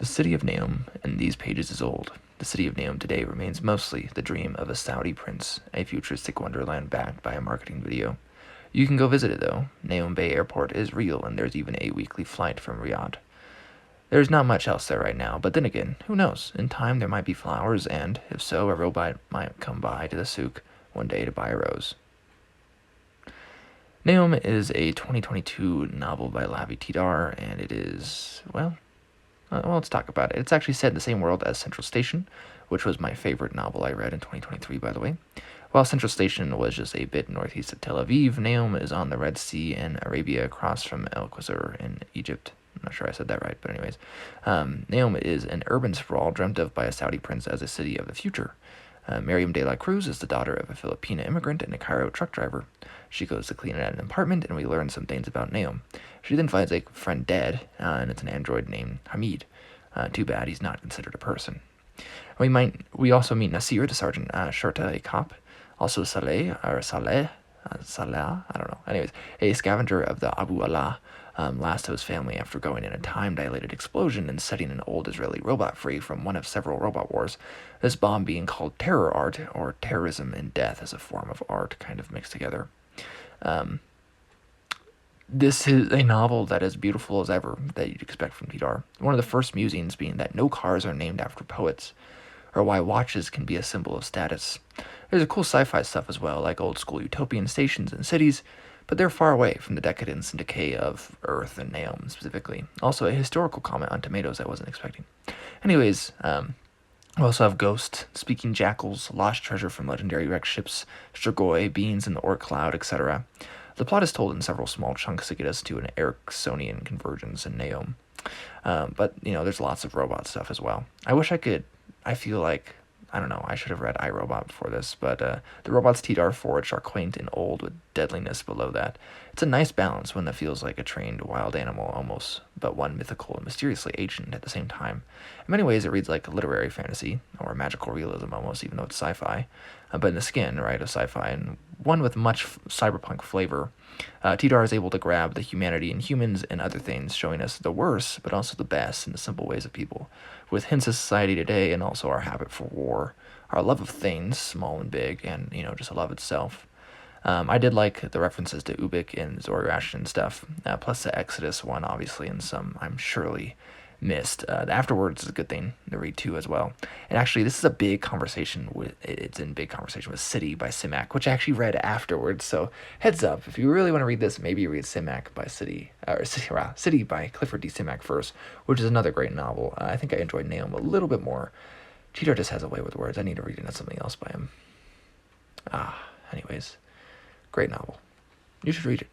The city of Neom in these pages is old. The city of Neom today remains mostly the dream of a Saudi prince, a futuristic wonderland backed by a marketing video. You can go visit it though. Neom Bay Airport is real and there's even a weekly flight from Riyadh. There's not much else there right now, but then again, who knows? In time there might be flowers and, if so, a robot might come by to the souk one day to buy a rose. Neom is a 2022 novel by Lavie Tidhar, and it is, let's talk about it. It's actually set in the same world as Central Station, which was my favorite novel I read in 2023, by the way. While Central Station was just a bit northeast of Tel Aviv, Neom is on the Red Sea in Arabia across from El Qusr in Egypt. I'm not sure I said that right, but anyways. Neom is an urban sprawl dreamt of by a Saudi prince as a city of the future. Miriam de la Cruz is the daughter of a Filipina immigrant and a Cairo truck driver. She goes to clean at an apartment, and we learn some things about Neom. She then finds a friend dead, and it's an android named Hamid. Too bad he's not considered a person. We also meet Nasir, the sergeant, Shorta, a cop. Also Saleh, I don't know. Anyways, a scavenger of the Abu Allah, last of his family after going in a time-dilated explosion and setting an old Israeli robot free from one of several robot wars, this bomb being called terror art, or terrorism and death as a form of art kind of mixed together. This is a novel that is beautiful as ever that you'd expect from Tidhar. One of the first musings being that no cars are named after poets, or why watches can be a symbol of status. There's a cool sci-fi stuff as well, like old-school utopian stations and cities, but they're far away from the decadence and decay of Earth and Neom specifically. Also, a historical comment on tomatoes I wasn't expecting. Anyways, we also have Ghost, Speaking Jackals, Lost Treasure from Legendary Wrecked Ships, Strigoi, Beings in the Orc Cloud, etc. The plot is told in several small chunks to get us to an Ericksonian convergence in Neom. But, there's lots of robot stuff as well. I feel like, I should have read iRobot before this, but the robots Tidhar forged are quaint and old with deadliness below that. It's a nice balance, one that feels like a trained wild animal almost, but one mythical and mysteriously ancient at the same time. In many ways, it reads like literary fantasy, or magical realism almost, even though it's sci-fi. But in the skin, right, of sci-fi, and one with much cyberpunk flavor. Tidhar is able to grab the humanity in humans and other things, showing us the worst, but also the best in the simple ways of people, with hints of society today and also our habit for war, our love of things, small and big, and, just love itself. I did like the references to Ubik and Zoroastrian stuff, plus the Exodus one, obviously, and some I'm surely missed. The afterwards is a good thing to read too as well. And actually, this is it's in big conversation with City by Simak, which I actually read afterwards. So heads up, if you really want to read this, maybe read Simak by City by Clifford D. Simak first, which is another great novel. I think I enjoyed Neom a little bit more. Tidhar just has a way with words. I need to read into something else by him. Anyways, great novel. You should read it.